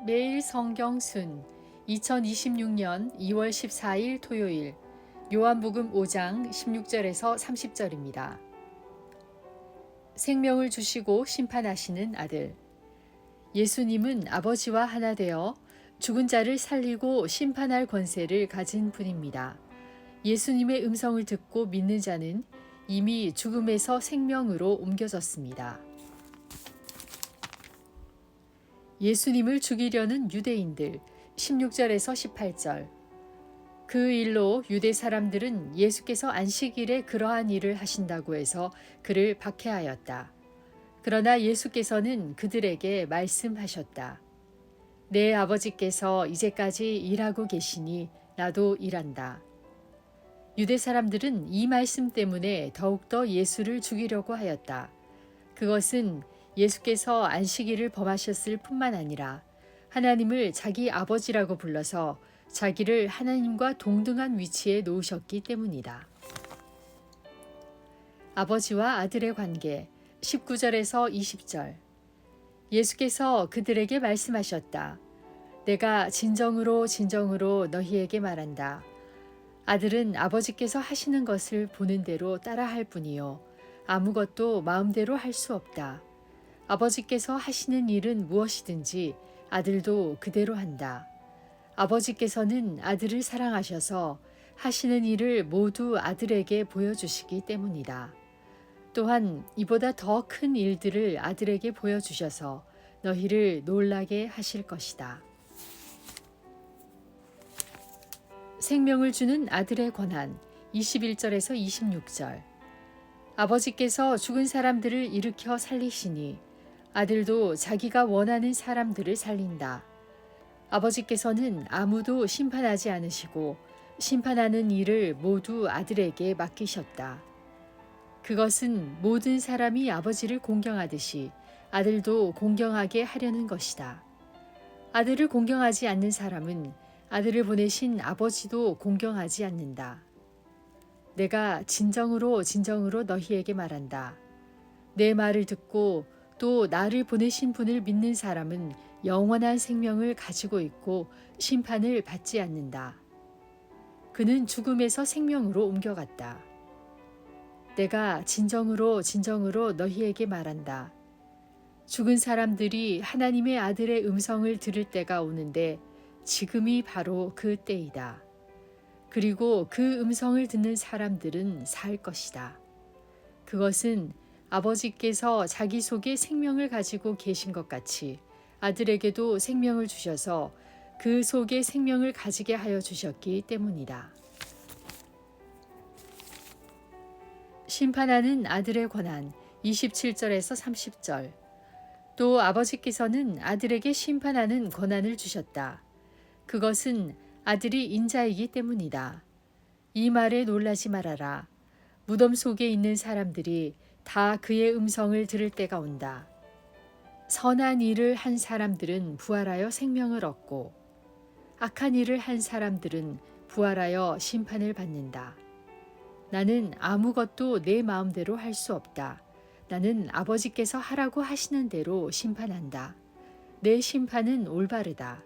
매일 성경순 2026년 2월 14일 토요일 요한복음 5장 16절에서 30절입니다. 생명을 주시고 심판하시는 아들. 예수님은 아버지와 하나 되어 죽은 자를 살리고 심판할 권세를 가진 분입니다. 예수님의 음성을 듣고 믿는 자는 이미 죽음에서 생명으로 옮겨졌습니다. 예수님을 죽이려는 유대인들 16절에서 18절. 그 일로 유대 사람들은 예수께서 안식일에 그러한 일을 하신다고 해서 그를 박해하였다. 그러나 예수께서는 그들에게 말씀하셨다. 내 아버지께서 이제까지 일하고 계시니 나도 일한다. 유대 사람들은 이 말씀 때문에 더욱더 예수를 죽이려고 하였다. 그것은 예수께서 안식일을 범하셨을 뿐만 아니라 하나님을 자기 아버지라고 불러서 자기를 하나님과 동등한 위치에 놓으셨기 때문이다. 아버지와 아들의 관계 19절에서 20절. 예수께서 그들에게 말씀하셨다. 내가 진정으로 진정으로 너희에게 말한다. 아들은 아버지께서 하시는 것을 보는 대로 따라할 뿐이요 아무것도 마음대로 할 수 없다. 아버지께서 하시는 일은 무엇이든지 아들도 그대로 한다. 아버지께서는 아들을 사랑하셔서 하시는 일을 모두 아들에게 보여주시기 때문이다. 또한 이보다 더 큰 일들을 아들에게 보여주셔서 너희를 놀라게 하실 것이다. 생명을 주는 아들의 권한 21절에서 26절. 아버지께서 죽은 사람들을 일으켜 살리시니 아들도 자기가 원하는 사람들을 살린다. 아버지께서는 아무도 심판하지 않으시고 심판하는 일을 모두 아들에게 맡기셨다. 그것은 모든 사람이 아버지를 공경하듯이 아들도 공경하게 하려는 것이다. 아들을 공경하지 않는 사람은 아들을 보내신 아버지도 공경하지 않는다. 내가 진정으로 진정으로 너희에게 말한다. 내 말을 듣고 또 나를 보내신 분을 믿는 사람은 영원한 생명을 가지고 있고 심판을 받지 않는다. 그는 죽음에서 생명으로 옮겨갔다. 내가 진정으로 진정으로 너희에게 말한다. 죽은 사람들이 하나님의 아들의 음성을 들을 때가 오는데 지금이 바로 그 때이다. 그리고 그 음성을 듣는 사람들은 살 것이다. 그것은 아버지께서 자기 속에 생명을 가지고 계신 것 같이 아들에게도 생명을 주셔서 그 속에 생명을 가지게 하여 주셨기 때문이다. 심판하는 아들의 권한 27절에서 30절. 또 아버지께서는 아들에게 심판하는 권한을 주셨다. 그것은 아들이 인자이기 때문이다. 이 말에 놀라지 말아라. 무덤 속에 있는 사람들이 다 그의 음성을 들을 때가 온다. 선한 일을 한 사람들은 부활하여 생명을 얻고 악한 일을 한 사람들은 부활하여 심판을 받는다. 나는 아무것도 내 마음대로 할 수 없다. 나는 아버지께서 하라고 하시는 대로 심판한다. 내 심판은 올바르다.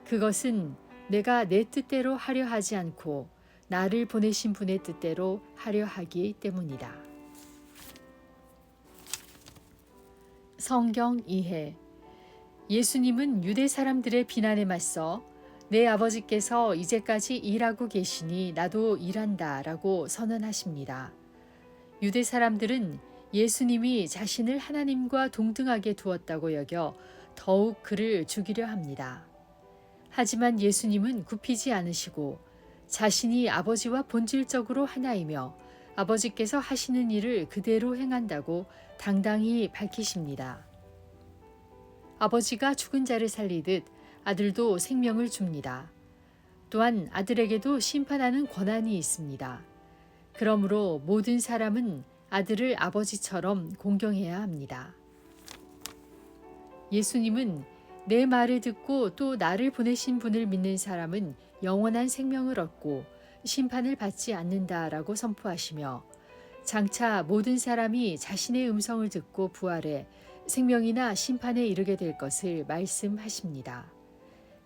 그것은 내가 내 뜻대로 하려 하지 않고 나를 보내신 분의 뜻대로 하려 하기 때문이다. 성경 이해. 예수님은 유대 사람들의 비난에 맞서 내 아버지께서 이제까지 일하고 계시니 나도 일한다 라고 선언하십니다. 유대 사람들은 예수님이 자신을 하나님과 동등하게 두었다고 여겨 더욱 그를 죽이려 합니다. 하지만 예수님은 굽히지 않으시고 자신이 아버지와 본질적으로 하나이며 아버지께서 하시는 일을 그대로 행한다고 당당히 밝히십니다. 아버지가 죽은 자를 살리듯 아들도 생명을 줍니다. 또한 아들에게도 심판하는 권한이 있습니다. 그러므로 모든 사람은 아들을 아버지처럼 공경해야 합니다. 예수님은 내 말을 듣고 또 나를 보내신 분을 믿는 사람은 영원한 생명을 얻고 심판을 받지 않는다라고 선포하시며 장차 모든 사람이 자신의 음성을 듣고 부활해 생명이나 심판에 이르게 될 것을 말씀하십니다.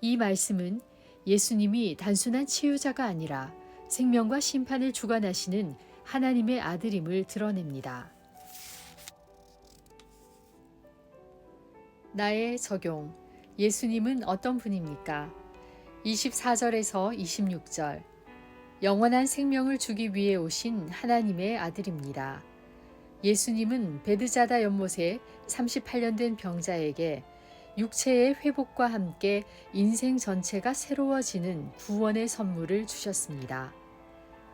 이 말씀은 예수님이 단순한 치유자가 아니라 생명과 심판을 주관하시는 하나님의 아들임을 드러냅니다. 나의 적용. 예수님은 어떤 분입니까? 24절에서 26절. 영원한 생명을 주기 위해 오신 하나님의 아들입니다. 예수님은 베드자다 연못에 38년 된 병자에게 육체의 회복과 함께 인생 전체가 새로워지는 구원의 선물을 주셨습니다.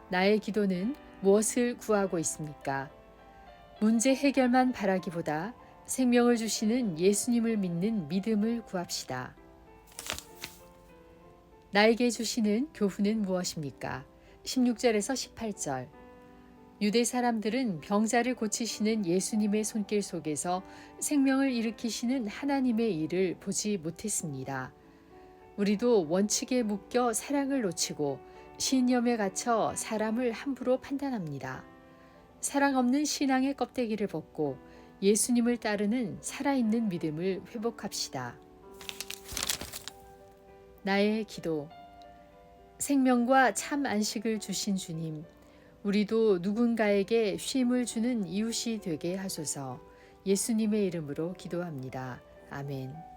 나의 기도는 무엇을 구하고 있습니까? 문제 해결만 바라기보다 생명을 주시는 예수님을 믿는 믿음을 구합시다. 나에게 주시는 교훈은 무엇입니까? 16절에서 18절. 유대 사람들은 병자를 고치시는 예수님의 손길 속에서 생명을 일으키시는 하나님의 일을 보지 못했습니다. 우리도 원칙에 묶여 사랑을 놓치고 신념에 갇혀 사람을 함부로 판단합니다. 사랑 없는 신앙의 껍데기를 벗고 예수님을 따르는 살아있는 믿음을 회복합시다. 나의 기도. 생명과 참 안식을 주신 주님, 우리도 누군가에게 쉼을 주는 이웃이 되게 하소서. 예수님의 이름으로 기도합니다. 아멘.